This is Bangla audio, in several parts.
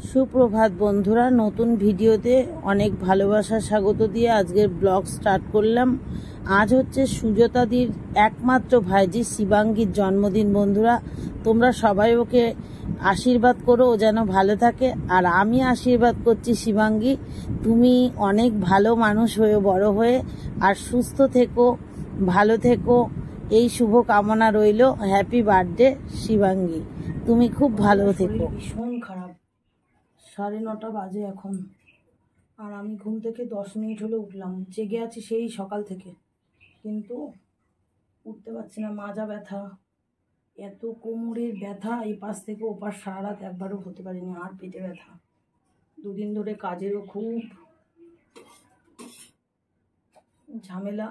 সুপ্রভাত বন্ধুরা, নতুন ভিডিওতে অনেক ভালোবাসা স্বাগত দিয়ে আজকের ব্লগ স্টার্ট করলাম। আজ হচ্ছে সুজাতাদির একমাত্র ভাইজি শিবাঙ্গীর জন্মদিন। বন্ধুরা, তোমরা সবাই ওকে আশীর্বাদ করো, ও যেন ভালো থাকে। আর আমি আশীর্বাদ করছি, শিবাঙ্গী তুমি অনেক ভালো মানুষ হয়ে বড় হয়ে আর সুস্থ থেকো, ভালো থেকো, এই শুভ কামনা রইল। হ্যাপি বার্থডে শিবাঙ্গী, তুমি খুব ভালো থেকো। ভীষণ খারাপ, 9:30 বাজে এখন, আর আমি ঘুম থেকে 10 মিনিট হলে উঠলাম। জেগে আছি সেই সকাল থেকে, কিন্তু উঠতে পারছি না। মাজা ব্যথা, এত কোমরের ব্যথা, এই পাশ থেকে ওপাশ সারা রাত একবারও হতে পারিনি। আর পেটে ব্যথা, দুদিন ধরে কাজেরও খুব ঝামেলা।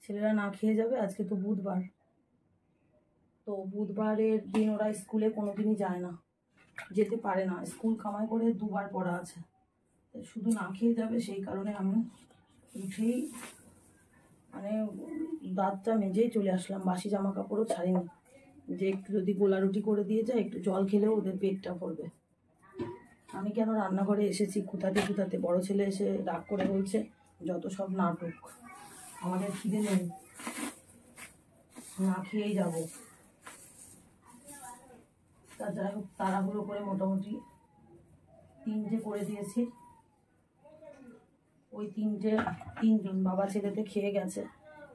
ছেলেরা না খেয়ে যাবে, আজকে তো বুধবার, তো বুধবারের দিন ওরা স্কুলে কোনোদিনই যায় না, যেতে পারে না। স্কুল কামাই করে 2বার পড়া আছে, শুধু না খেয়ে যাবে। সেই কারণে আমি উঠেই মানে দাঁতটা মেজেই চলে আসলাম। বাসি জামা কাপড়ও ছাড়িনি, যে একটু যদি গোলা রুটি করে দিয়ে যায়, একটু জল খেলেও ওদের পেটটা ভরবে। আমি কেন রান্নাঘরে এসেছি কুতাতে কুতাতে। বড় ছেলে এসে রাগ করে বলছে যত সব নাটক, আমাদের খিদে নেই, না খেয়েই যাবো। তা যাই হোক, তাড়াহুড়ো করে মোটামুটি 3টে করে দিয়েছি। ওই 3জন বাবা ছেলেতে খেয়ে গেছে।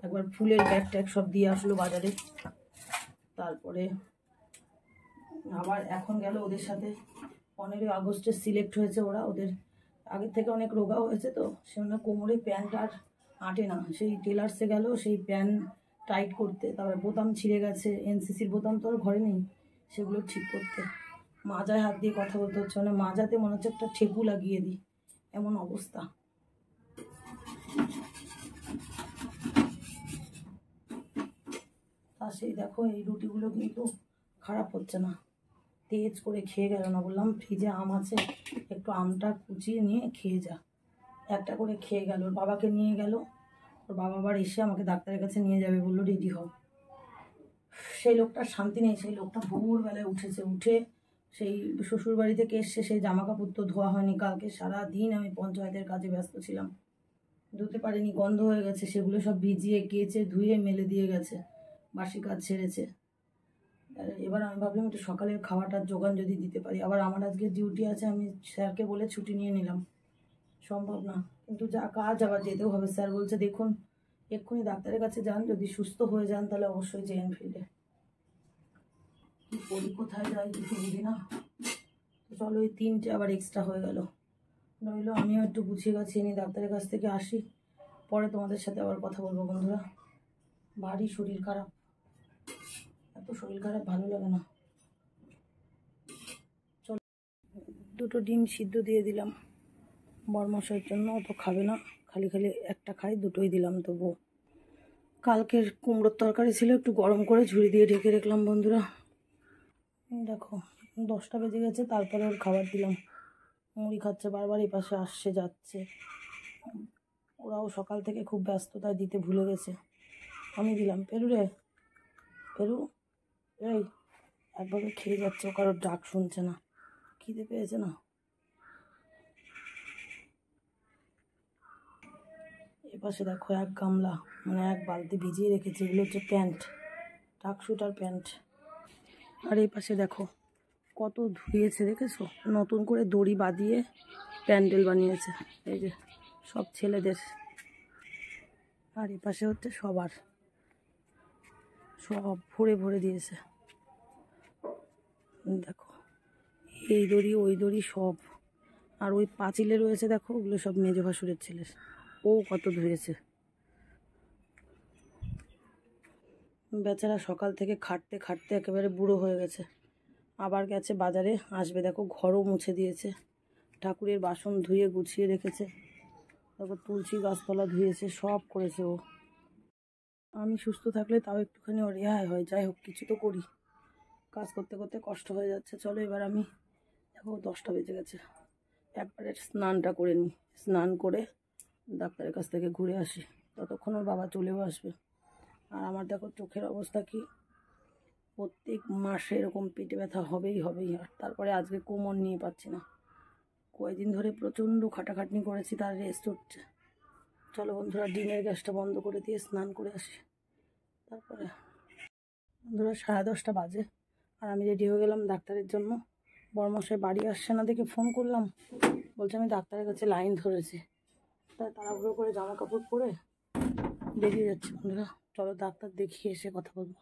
একবার ফুলের ব্যাগ ট্যাগ সব দিয়ে আসলো বাজারে, তারপরে আবার এখন গেল ওদের সাথে। 15ই আগস্টে সিলেক্ট হয়েছে ওরা, ওদের আগের থেকে অনেক রোগা হয়েছে, তো সেজন্য কোমরে প্যান্ট আর আঁটে না। সেই টেলার্সে গেল সেই প্যান্ট টাইট করতে, তারপরে বোতাম ছিঁড়ে গেছে, এনসিসির বোতাম তো আর ঘরে নেই, সেগুলো ঠিক করতে। মাজায় হাত দিয়ে কথা বলতে হচ্ছে, মানে মাজাতে মনে হচ্ছে একটা ঠেকু লাগিয়ে দিই, এমন অবস্থা। তা সেই দেখো, এই রুটিগুলো কিন্তু খারাপ হচ্ছে না, তেজ করে খেয়ে গেল না। বললাম ফ্রিজে আম আছে, একটু আমটা কুচিয়ে নিয়ে খেয়ে যা। একটা করে খেয়ে গেল, ওর বাবাকে নিয়ে গেল। ওর বাবা আবার এসে আমাকে ডাক্তারের কাছে নিয়ে যাবে বললো, রেডি হও। সেই লোকটার শান্তি নেই। সেই লোকটা ভোরবেলায় উঠেছে, উঠে সেই শ্বশুর বাড়ি থেকে এসছে, সেই জামা কাপড় তো ধোয়া হয়নি। কালকে সারাদিন আমি পঞ্চায়েতের কাজে ব্যস্ত ছিলাম, ধুতে পারিনি, গন্ধ হয়ে গেছে। সেগুলো সব ভিজিয়ে কেচে ধুয়ে মেলে দিয়ে গেছে, বাসি কাজ ছেড়েছে। এবার আমি ভাবলাম একটু সকালের খাওয়াটার যোগান যদি দিতে পারি। আবার আমার আজকে ডিউটি আছে, আমি স্যারকে বলে ছুটি নিয়ে নিলাম, সম্ভব না, কিন্তু যা কাজ আবার যেতেও হবে। স্যার বলছে দেখুন এক্ষুনি ডাক্তারের কাছে যান, যদি সুস্থ হয়ে যান তাহলে অবশ্যই জেএন ফিল্ডে। কি করি, কোথায় যাই কিছু বুঝি না। চলো, এই 3টে আবার এক্সট্রা হয়ে গেল। নইলো আমিও একটু গুছিয়ে গাছিয়ে নিই, ডাক্তারের কাছ থেকে আসি, পরে তোমাদের সাথে আবার কথা বলবো। বন্ধুরা, ভারী শরীর খারাপ, এত শরীর খারাপ ভালো লাগে না। চলো, 2টো ডিম সিদ্ধ দিয়ে দিলাম বরমশাইয়ের জন্য, ও তো খাবে না, খালি খালি একটা খাই, 2টোই দিলাম। তবু কালকের কুমড়োর তরকারি ছিল, একটু গরম করে ঝুড়ি দিয়ে ঢেকে রাখলাম। বন্ধুরা দেখো, 10টা বেজে গেছে, তারপরে ওর খাবার দিলাম। মুড়ি খাচ্ছে, বারবার এই পাশে আসছে যাচ্ছে। ওরাও সকাল থেকে খুব ব্যস্ত, তাই দিতে ভুলে গেছে। আমি দিলাম। পেরু রে, পেরু, এই একভাবে খেয়ে যাচ্ছে, ও কারোর ডাক শুনছে না, খিদে পেয়েছে না। এপাশে দেখো, এক গামলা মানে এক বালতি ভিজিয়ে রেখেছে। এগুলো হচ্ছে প্যান্ট, টাকশুট আর প্যান্ট। আর এই পাশে দেখো কত ধুয়েছে, দেখেছো? নতুন করে দড়ি বাঁধিয়ে প্যান্ডেল বানিয়েছে, এই যে সব ছেলেদের। আর এই পাশে হচ্ছে সবার, সব ভরে ভরে দিয়েছে। দেখো এই দড়ি ওই দড়ি সব। আর ওই পাঁচিলে রয়েছে দেখো, ওগুলো সব মেজো ভাসুরের ছেলের, ও কত ধুয়েছে। বেচারা সকাল থেকে খাটতে খাটতে একেবারে বুড়ো হয়ে গেছে। আবার গেছে বাজারে, আসবে। দেখো ঘরও মুছে দিয়েছে, ঠাকুরের বাসন ধুয়ে গুছিয়ে রেখেছে, তারপর তুলসী গাছতলা ধুয়েছে, সব করেছে ও। আমি সুস্থ থাকলে তাও একটুখানি ও রেহাই হয়। যাই হোক, কিছু তো করি, কাজ করতে করতে কষ্ট হয়ে যাচ্ছে। চলো এবার আমি, দেখো 10টা বেজে গেছে, একবারে স্নানটা করে নিই। স্নান করে ডাক্তারের কাছ থেকে ঘুরে আসি, ততক্ষণ ওর বাবা চলেও আসবে। আর আমার দেখো চোখের অবস্থা কি, প্রত্যেক মাসে এরকম পেটে ব্যথা হবেই হবেই। আর তারপরে আজকে কোমর নিয়ে পাচ্ছি না, কয়েকদিন ধরে প্রচণ্ড খাটাখাটনি করেছি, তার রেস্ট হচ্ছে। চলো বন্ধুরা, ডিমের গ্যাসটা বন্ধ করে দিয়ে স্নান করে আসি। তারপরে বন্ধুরা 10:30 বাজে, আর আমি রেডি হয়ে গেলাম ডাক্তারের জন্য। বড়মশাই বাড়ি আসছে না দেখে ফোন করলাম, বলছে আমি ডাক্তারের কাছে লাইন ধরেছি। তাই তাড়াহুড়ো করে জামা কাপড় পরে বেরিয়ে যাচ্ছে। বন্ধুরা চলো ডাক্তার দেখিয়ে এসে কথা বলবো।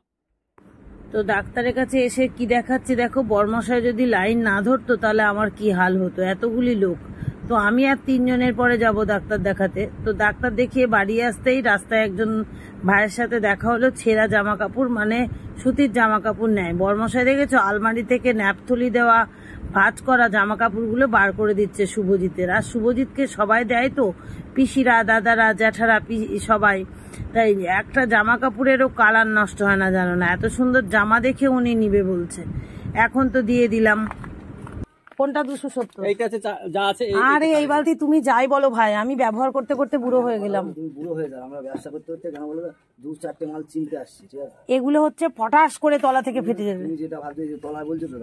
তো ডাক্তারের কাছে এসে কি দেখাচ্ছি দেখো, বড়মশাই যদি লাইন না ধরতো তাহলে আমার কি হাল হতো, এতগুলি লোক। তো আমি আর 3 জনের পরে যাব ডাক্তার দেখাতে। তো ডাক্তার দেখিয়ে বাড়ি আসতেই রাস্তায় একজন ভাইয়ের সাথে দেখা হলো, ছেঁড়া জামা কাপড় মানে সুতির জামা কাপড় নেয়। বড়মশাই দেখেছো আলমারি থেকে ন্যাপথলি দেওয়া ভাঁজ করা জামা কাপড়গুলো বার করে দিচ্ছে শুভজিতের। আর শুভজিৎকে সবাই দেয় তো, পিসিরা, দাদারা, জ্যাঠারা, সবাই। তাই একটা জামা কাপড়েরও কালার নষ্ট হয় না, জানো না? এত সুন্দর জামা দেখে উনি নিবে বলছে। এখন তো দিয়ে দিলাম। কোনটা 270? এইটা আছে যা আছে। আরে এই বালতি তুমি যাই বলো ভাই, আমি ব্যবহার করতে করতে বুড়ো হয়ে গেলাম। তুমি বুড়ো হয়ে যাও, আমরা ব্যবসা করতে করতে কেন বলো 2-4টে মাল চিনতে আসছি, ঠিক আছে? এগুলো হচ্ছে ফটাস করে তলা থেকে ফেটে যাবে। তুমি যেটা ভাবছো যে তলায় বলছো তো,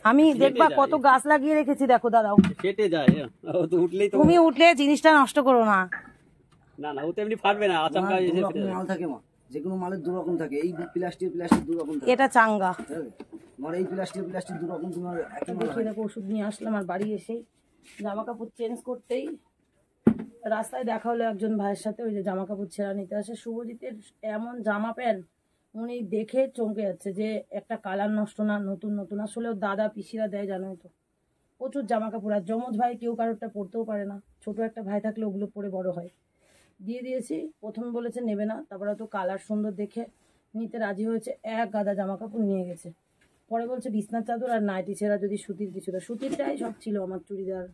আমি দেখবা কত গাছ লাগিয়ে রেখেছি, দেখো দাঁড়াও। ফেটে যায়, ও তো উঠলেই তো। তুমি উঠলে জিনিসটা নষ্ট করো না। না না, ও তো এমনি ফাটবে না, আচমকা এসে ফেটে যাবে। মাল থাকে মা, যে কোনো মালের 2 রকম থাকে। এই প্লাস্টিক 2 রকম থাকে। এটা চাঙ্গা, আমার এই প্লাস্টিক 2 রকম। তোমার একটা দেখো ওষুধ নিয়ে আসলাম। আর বাড়ি এসেই জামা কাপড় চেঞ্জ করতেই রাস্তায় দেখা হলো একজন ভাইয়ের সাথে, ওই যে জামা কাপড় ছেঁড়া নিতে আসে। শুভজিতের এমন জামা প্যান্ট উনি দেখে চমকে যাচ্ছে যে একটা কালার নষ্ট না, নতুন নতুন। আসলে দাদা পিসিরা দেয়, জানোই তো, প্রচুর জামা কাপড়। আর যমজ ভাই কেউ কারোরটা পরতেও পারে না, ছোট একটা ভাই থাকলে ওগুলো পরে বড় হয়। দিয়ে দিয়েছি। প্রথমে বলেছে নেবে না, তারপরে তো কালার সুন্দর দেখে নিতে রাজি হয়েছে। এক গাদা জামা কাপড় নিয়ে গেছে। পরে বলছে বিছনার চাদর আর নাইটি ছেঁড়া যদি সুতির কিছু, সুতিরটাই সব ছিল আমার। চুড়িদার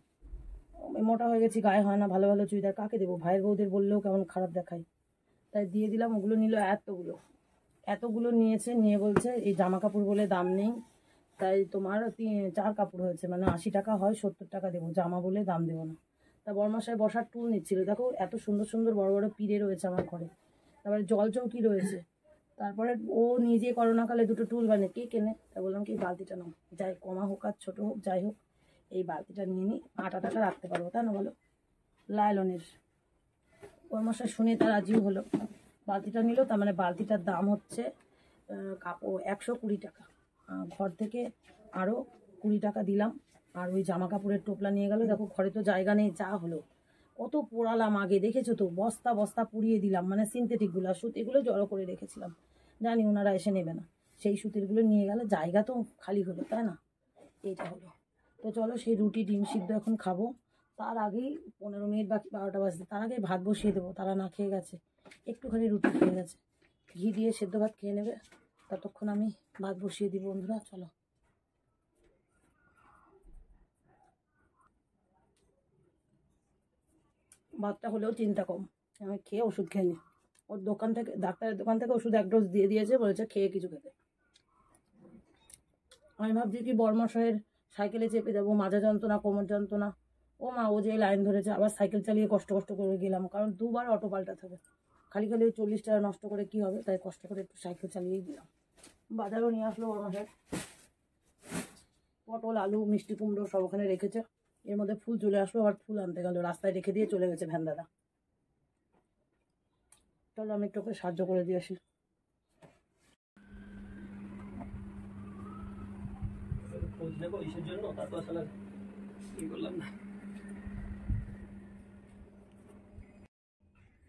মোটা হয়ে গেছি, গায়ে হয় না, ভালো ভালো চুড়িদার কাকে দেবো? ভাইয়ের বউদের বললেও কেমন খারাপ দেখায়, তাই দিয়ে দিলাম। ওগুলো নিল এতগুলো নিয়েছে। নিয়ে বলছে এই জামা কাপড় বলে দাম নেই, তাই তোমার 4 কাপড় হয়েছে, মানে 80 টাকা হয়, 70 টাকা দেবো, জামা বলে দাম দেবো না। তা বড়মশাই বসার টুল নিচ্ছিল, দেখো এত সুন্দর সুন্দর বড় বড় পিড়ে রয়েছে আমার ঘরে। তারপরে জল চৌকি রয়েছে। তারপরে ও নিজে করোনাকালে 2টো টুল বানিয়ে কে কেনে, তা বললাম কি বালতিটা নাও, যাই কমা হোক আর ছোটো হোক যাই হোক, এই বালতিটা নিয়ে নিই, 8 টাকা রাখতে পারবো, তাই না বলো? লাইলনের। বড়মশাই শুনে তার রাজিও হলো, বালতিটা নিল। তার মানে বালতিটার দাম হচ্ছে কাপড় 120 টাকা। ঘর থেকে আরও 20 টাকা দিলাম। আর ওই জামা কাপড়ের টোপলা নিয়ে গেল। দেখো ঘরে তো জায়গা নেই, যা হলো। কত পোড়ালাম আগে, দেখেছো তো, বস্তা বস্তা পুড়িয়ে দিলাম, মানে সিনথেটিকগুলো, সুতিগুলো জড়ো করে রেখেছিলাম, জানি ওনারা এসে নেবে না। সেই সুতিরগুলো নিয়ে গেলে জায়গা তো খালি হলো, তাই না? এইটা হলো। তো চলো সেই রুটি ডিম সিদ্ধ এখন খাবো। তার আগেই 15 মিনিট বাকি 12টা বাজতে, তার আগেই ভাত বসিয়ে দেবো। তারা না খেয়ে গেছে, একটুখানি রুটি খেয়ে গেছে, ঘি দিয়ে সেদ্ধ ভাত খেয়ে নেবে। ততক্ষণ আমি ভাত বসিয়ে দিব। বন্ধুরা চলো। ভাতটা হলেও চিন্তা কম, আমি খেয়ে ওষুধ খেয়ে নিই। ওর দোকান থেকে, ডাক্তারের দোকান থেকে ওষুধ 1 ডোজ দিয়ে দিয়েছে, বলেছে খেয়ে কিছু খেতে। আমি ভাবছি কি বড়মশাইয়ের সাইকেলে চেপে যাবো, মাজা যন্ত্রণা, কোমর যন্ত্রণা। ও মা, ও যে লাইন ধরেছে, আবার সাইকেল চালিয়ে কষ্ট করে গেলাম, কারণ 2বার অটো পাল্টাতে হবে। খালি খালি ওই 40 টাকা নষ্ট করে কি হবে, তাই কষ্ট করে একটু সাইকেল চালিয়েই দিলাম। বাজারও নিয়ে আসলো বড়মশাই, পটল, আলু, মিষ্টি কুমড়ো সব ওখানে রেখেছে। এর মধ্যে ফুল চলে আসলো, আবার ফুল আনতে গেল, রাস্তায় রেখে দিয়ে চলে গেছে ভ্যান দাদা। চলো আমি একটু ওকে সাহায্য করে দিয়ে আসি।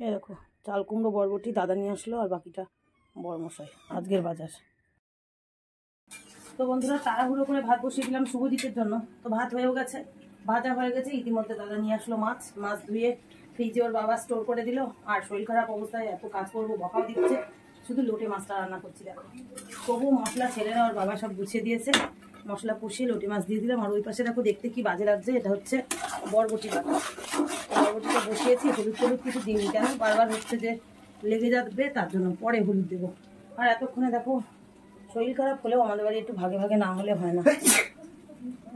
এই দেখো চাল কুমড়ো বরবটি দাদা নিয়ে আসলো, আর বাকিটা বড়মশাই আজকের বাজার। তো বন্ধুরা তাড়াহুড়ো করে ভাত বসিয়ে দিলাম শুভজিতের জন্য। তো ভাত হয়েও গেছে, ভাজা হয়ে গেছে। ইতিমধ্যে দাদা নিয়ে আসলো মাছ ধুয়ে ফ্রিজে ওর বাবা স্টোর করে দিল। আর শরীর খারাপ অবস্থায় এত কাজ করবো, বকাও দিচ্ছে, শুধু লোটে মাছটা রান্না করছি। দেখো তবু মশলা ছেলেরা ওর বাবা সব গুছিয়ে দিয়েছে, মশলা কষিয়ে লোটে মাছ দিয়ে দিলাম। আর ওই পাশে দেখো দেখতে কি বাজে লাগছে, এটা হচ্ছে বরবটি বাটা। বরবটিটা বসিয়েছি, হলুদ কিছু দিইনি, কেন বারবার হচ্ছে যে লেগে যাবে, তার জন্য পরে হলুদ দেবো। আর এতক্ষণে দেখো শরীর খারাপ হলেও আমাদের বাড়ি একটু ভাগে ভাগে না হলে হয় না।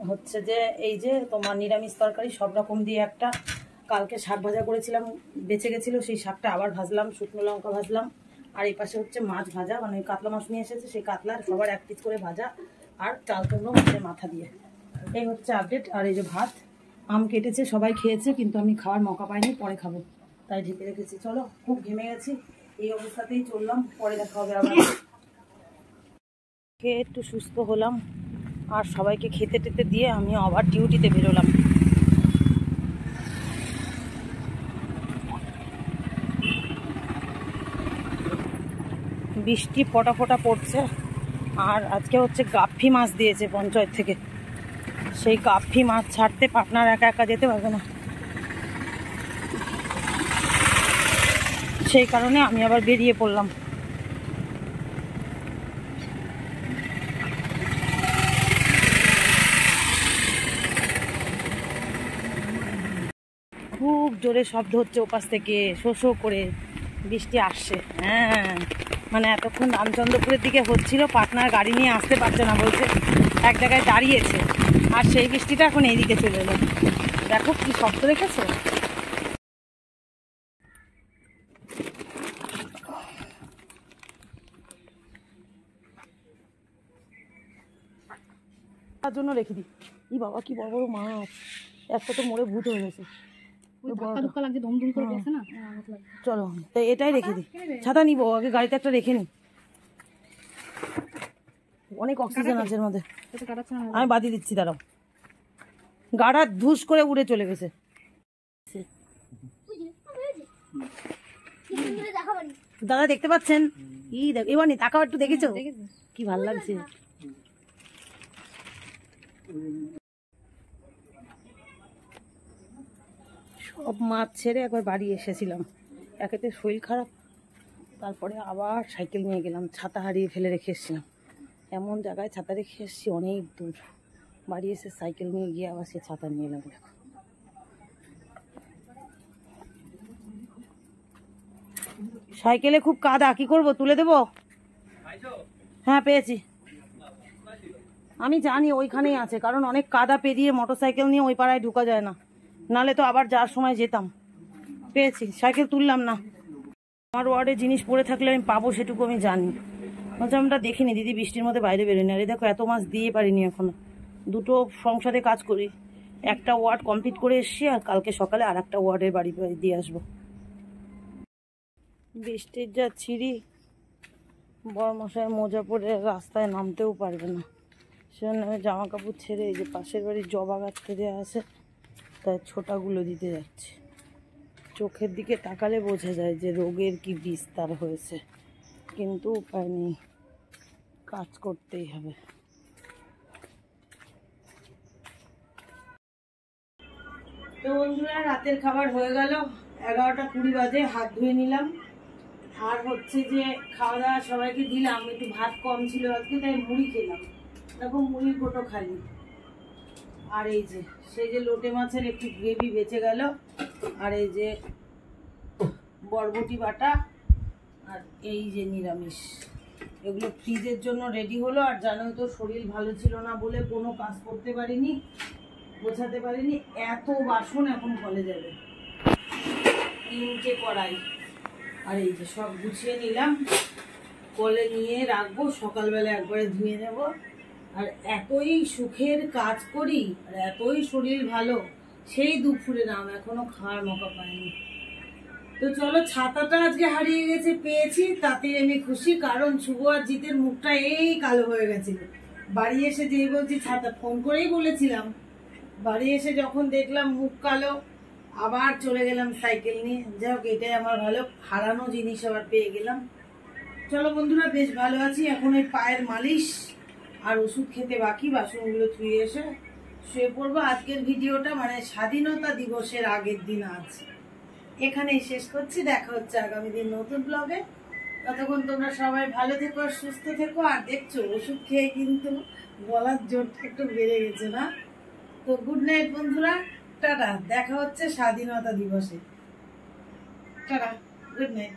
হচ্ছে যে এই যে তোমার নিরামিষ তরকারি সব রকম দিয়ে একটা, কালকে শাক ভাজা করেছিলাম, বেঁচে গেছিলো, সেই শাকটা আবার ভাজলাম, শুকনো লঙ্কা ভাজলাম। আর এই পাশে হচ্ছে মাছ ভাজা, মানে কাতলা মাছ নিয়ে এসেছে, সেই কাতলার সবার 1 পিস করে ভাজা, আর চাল কুমড়ো মাছের মাথা দিয়ে। এই হচ্ছে আপডেট। আর এই যে ভাত, আম কেটেছে, সবাই খেয়েছে, কিন্তু আমি খাওয়ার মৌকা পাইনি, পরে খাবো তাই ঢেকে রেখেছি। চলো, খুব ঘেমে গেছি, এই অবস্থাতেই চললাম, পরে দেখা হবে আবার। খেয়ে একটু সুস্থ হলাম আর সবাইকে খেতে টেতে দিয়ে আমি আবার ডিউটিতে বেরোলাম। বৃষ্টি ফোটা ফোটা পড়ছে। আর আজকে হচ্ছে গাপ্পি মাছ দিয়েছে পঞ্চায়েত থেকে, সেই গাপ্পি মাছ ছাড়তে পার্টনার একা একা যেতে পারবে না, সেই কারণে আমি আবার বেরিয়ে পড়লাম। খুব জোরে শব্দ হচ্ছে ওপাশ থেকে, শো শো করে বৃষ্টি আসছে। হ্যাঁ, মানে এতক্ষণ রামচন্দ্রপুরের দিকে হচ্ছিল, পার্টনার গাড়ি নিয়ে আসতে পারছে না, বলছে এক জায়গায় দাঁড়িয়েছে, আর সেই বৃষ্টিটা এখন এইদিকে চলে এলো। দেখো কি শব্দ রেখেছে। তার জন্য রেখে দিই। ই বাবা, কি বড় বড় মাছ, একটা তো মরে ভূত হয়ে গেছে। চলো, তো এটাই রেখে দিই। ছাতা নিবো, আগে গাড়িতে একটা রেখে নি, অনেক অক্সিজেন আছে এর মধ্যে। আমি বাদি দিচ্ছি, দাঁড়াও। গাড়া ধুস করে উড়ে চলে গেছে। দাদা দেখতে পাচ্ছেন? ই দেখ, এবার নি তাকাও, একটু দেখেছো কি ভাল লাগছে। সব মাছ ছেড়ে একবার বাড়ি এসেছিলাম, একেতে শরীর খারাপ, তারপরে আবার সাইকেল নিয়ে গেলাম, ছাতা হারিয়ে ফেলে রেখে এসেছিলাম। এমন জায়গায় ছাতা রেখে এসেছি অনেক দূর, বাড়ি এসে সাইকেল নিয়ে গিয়ে আবার সে ছাতা নিয়ে এলাম। দেখো সাইকেলে খুব কাদা, কি করবো, তুলে দেবো? হ্যাঁ পেয়েছি, আমি জানি ওইখানেই আছে, কারণ অনেক কাদা পেরিয়ে মোটরসাইকেল নিয়ে ওই পাড়ায় ঢুকা যায় না, নালে তো আবার যাওয়ার সময় যেতাম। পেয়েছি, সাইকেল তুললাম না। আমার ওয়ার্ডে জিনিস পড়ে থাকলে আমি পাবো সেটুকু আমি জানি, বলছে আমরা দেখিনি দিদি, বৃষ্টির মধ্যে বাইরে বেরোনি। আরে দেখো, এত মাছ দিয়ে পারিনি এখনো, দুটো সংসারে কাজ করি, একটা ওয়ার্ড কমপ্লিট করে এসছি, আর কালকে সকালে আর একটা ওয়ার্ডের বাড়ি দিয়ে আসবো। বৃষ্টির যা ছিঁড়ি, বড় মশাই মোজা পরে রাস্তায় নামতেও পারবে না, সেজন্য আমি জামা কাপড় ছেড়ে এই যে পাশের বাড়ির জবা গাছ থেকে আছে তাই ছোটাগুলো দিতে যাচ্ছে। চোখের দিকে তাকালে বোঝা যায় যে রোগের কি বিস্তার হয়েছে, কিন্তু উপায় নেই, কাজ করতেই হবে। তো বন্ধুরা, রাতের খাবার হয়ে গেল, 11টা 20 বাজে, হাত ধুয়ে নিলাম। আর হচ্ছে যে খাওয়া দাওয়া সবাইকে দিলাম, একটু ভাত কম ছিল আজকে তাই মুড়ি খেলাম, দেখো মুড়ির কোটো খালি। আর এই যে সেই যে লোটে মাছের একটু গ্রেভি বেঁচে গেল, আর এই যে বরবটি বাটা, আর এই যে নিরামিষ, এগুলো ফ্রিজের জন্য রেডি হলো। আর জানোই তো শরীর ভালো ছিল না বলে কোনো কাজ করতে পারিনি, গোছাতে পারিনি, এত বাসন এখন কলে যাবে, 3টে কড়াই। আর এই যে সব গুছিয়ে নিলাম, কলে নিয়ে রাখবো, সকালবেলা একবারে ধুয়ে নেব। আর এতই সুখের কাজ করি আর এতই শরীর ভালো, সেই দুপুরে নাম এখনো খাওয়ার মৌকা পাইনি। তো চলো, ছাতাটা আজকে হারিয়ে গেছে, পেয়েছি তাতেই আমি খুশি, কারণ শুভ আর জিতের মুখটা এই কালো হয়ে গেছিল। বাড়ি এসে যেই বলছি ছাতা, ফোন করেই বলেছিলাম, বাড়ি এসে যখন দেখলাম মুখ কালো, আবার চলে গেলাম সাইকেল নিয়ে। যাই হোক, এটাই আমার ভালো, হারানো জিনিস আবার পেয়ে গেলাম। চলো বন্ধুরা, বেশ ভালো আছি এখন, এই পায়ের মালিশ আর ওষুধ খেতে বাকি, বাসনগুলো ধুয়ে এসে শুয়ে পড়বো। আজকের ভিডিওটা মানে স্বাধীনতা দিবসের আগের দিন আজ এখানেই শেষ করছি, দেখা হচ্ছে আগামী দিন নতুন ব্লগে। ততক্ষণ তোমরা সবাই ভালো থেকো আর সুস্থ থেকো। আর দেখছো ওষুধ খেয়ে কিন্তু গলার জোরটা একটু বেড়ে গেছে না? তো গুড নাইট বন্ধুরা, টাটা, দেখা হচ্ছে স্বাধীনতা দিবসে, টাটা, গুড নাইট।